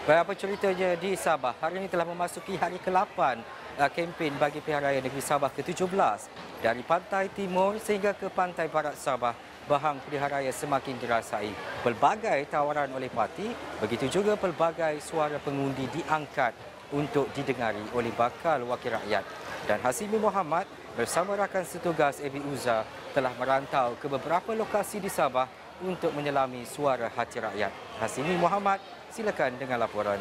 Baik, apa ceritanya di Sabah? Hari ini telah memasuki hari ke-8 kempen bagi Pilihan Raya Negeri Sabah ke-17. Dari pantai timur sehingga ke pantai barat Sabah, bahang pilihan raya semakin dirasai. Pelbagai tawaran oleh parti, begitu juga pelbagai suara pengundi diangkat untuk didengari oleh bakal wakil rakyat. Dan Hasimi Mohamad bersama rakan setugas AB UZA telah merantau ke beberapa lokasi di Sabah untuk menyelami suara hati rakyat. Hasimi Mohamad, silakan dengan laporan.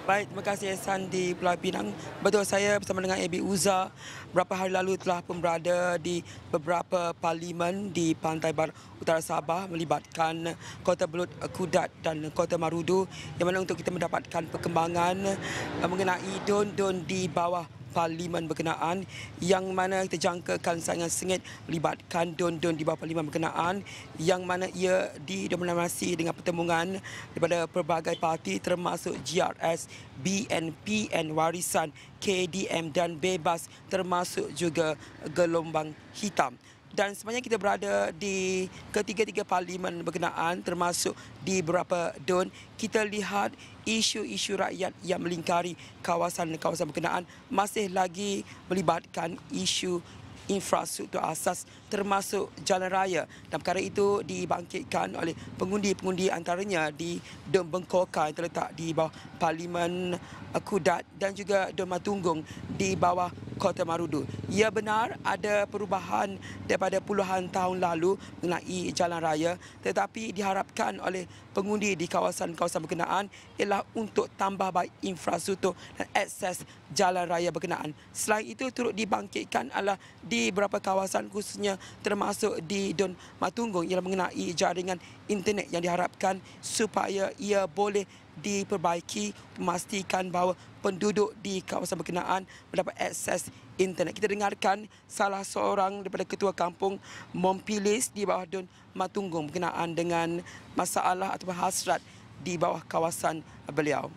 Baik, terima kasih Ehsan di Pulau Pinang. Betul, saya bersama dengan AB UZA beberapa hari lalu telah pun berada di beberapa parlimen di pantai barat utara Sabah melibatkan Kota Belud, Kudat dan Kota Marudu, yang mana untuk kita mendapatkan perkembangan mengenai don-don di bawah parlimen berkenaan, yang mana kita jangkakan sangat sengit melibatkan don-don di bawah parlimen berkenaan, yang mana ia didominasi dengan pertemuan daripada pelbagai parti termasuk GRS, BNPN, Warisan, KDM dan Bebas, termasuk juga Gelombang Hitam. Dan sebenarnya kita berada di ketiga-tiga parlimen berkenaan termasuk di beberapa don, kita lihat isu-isu rakyat yang melingkari kawasan-kawasan berkenaan masih lagi melibatkan isu infrastruktur asas termasuk jalan raya, dan perkara itu dibangkitkan oleh pengundi-pengundi antaranya di Don Bengkoka yang terletak di bawah Parlimen Kudat dan juga Don Matunggung di bawah Kota Marudu. Ya, benar ada perubahan daripada puluhan tahun lalu mengenai jalan raya, tetapi diharapkan oleh pengundi di kawasan-kawasan berkenaan ialah untuk tambah baik infrastruktur dan akses jalan raya berkenaan. Selain itu, turut dibangkitkan adalah di beberapa kawasan khususnya termasuk di Don Matunggung ialah mengenai jaringan internet yang diharapkan supaya ia boleh diperbaiki, memastikan bahawa penduduk di kawasan berkenaan mendapat akses internet. Kita dengarkan salah seorang daripada ketua kampung Mompilis di bawah Don Matunggung berkenaan dengan masalah atau hasrat di bawah kawasan beliau.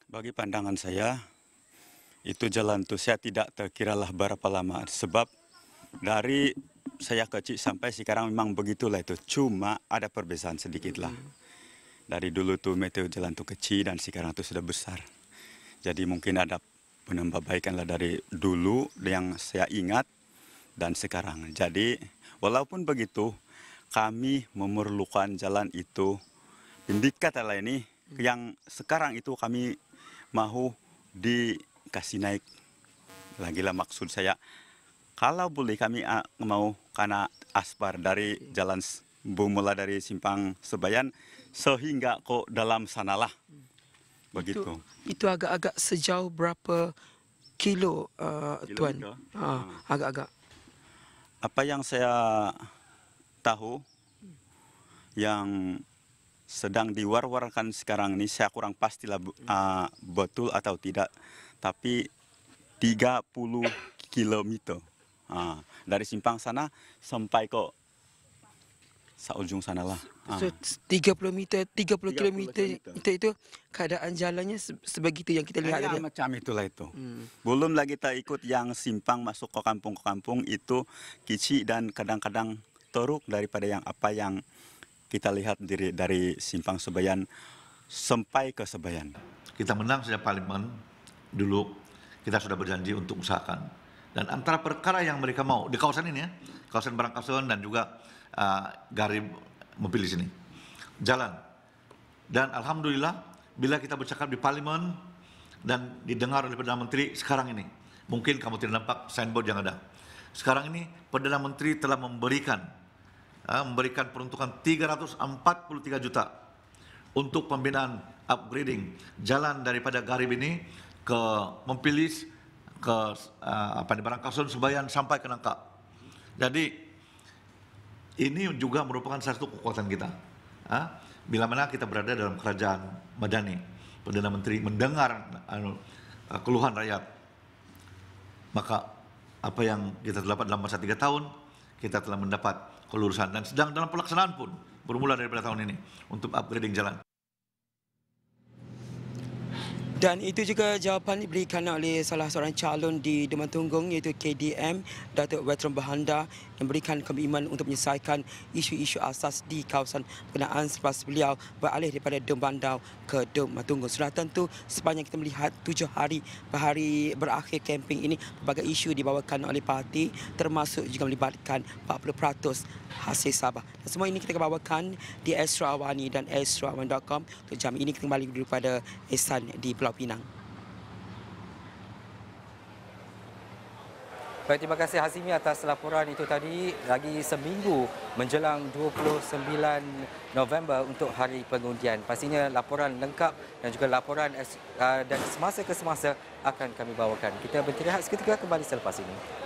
Bagi pandangan saya, itu jalan itu saya tidak terkiralah berapa lama. Sebab dari saya kecil sampai sekarang memang begitulah itu. Cuma ada perbedaan sedikit lah. Dari dulu tuh metode jalan itu kecil dan sekarang itu sudah besar. Jadi mungkin ada penambahbaikan lah dari dulu yang saya ingat dan sekarang. Jadi walaupun begitu, kami memerlukan jalan itu. Indikat lah ini yang sekarang itu kami mau dikasih naik lagi lah, maksud saya kalau boleh kami mau karena aspal dari jalan bermula dari simpang Sebayan sehingga kok dalam sanalah begitu. Itu agak-agak sejauh berapa kilo, Tuan? Agak-agak. Apa yang saya tahu yang sedang diwar-warkan sekarang ini, saya kurang pastilah betul atau tidak, tapi 30 kilometer dari simpang sana sampai ke ujung sana lah. So, 30 kilometer itu keadaan jalannya sebegitu yang kita lihat tadi. Macam itulah itu. Belum lagi kita ikut yang simpang masuk ke kampung itu kecil dan kadang-kadang teruk daripada yang apa yang kita lihat dari simpang Sebayan sampai ke Sebayan. Kita menang sejak parlimen dulu, kita sudah berjanji untuk usahakan. Dan antara perkara yang mereka mau di kawasan ini ya, kawasan Barangkasun dan juga Garib Mempilis ini, jalan. Dan alhamdulillah bila kita bercakap di parlimen dan didengar oleh Perdana Menteri sekarang ini, mungkin kamu tidak nampak signboard yang ada. Sekarang ini Perdana Menteri telah memberikan peruntukan 343 juta untuk pembinaan upgrading jalan daripada Garib ini ke Mempilis, ke Barangkasun, Sebayan sampai ke Nangka. Jadi ini juga merupakan satu kekuatan kita. Bila mana kita berada dalam kerajaan madani, Perdana Menteri mendengar keluhan rakyat, maka apa yang kita dapat dalam masa 3 tahun, kita telah mendapat kelurusan dan sedang dalam pelaksanaan pun bermula daripada tahun ini untuk upgrading jalan. Dan itu juga jawapan diberikan oleh salah seorang calon di Don Matunggung iaitu KDM, Datuk Wetron Bahanda, yang berikan komitmen untuk menyelesaikan isu-isu asas di kawasan berkenaan selepas beliau beralih daripada Dom Bandar ke Dom Matunggu. Sudah tentu sepanjang kita melihat 7 hari berakhir kempen ini, berbagai isu dibawakan oleh parti termasuk juga melibatkan 40% hasil Sabah. Dan semua ini kita akan bawakan di Astro Awani dan astroawan.com. Untuk jam ini kita kembali kepada Ehsan di Pulau Pinang. Baik, terima kasih Hazimi atas laporan itu tadi. Lagi seminggu menjelang 29 November untuk hari pengundian. Pastinya laporan lengkap dan juga laporan dan semasa ke semasa akan kami bawakan. Kita berhenti rehat seketika, kembali selepas ini.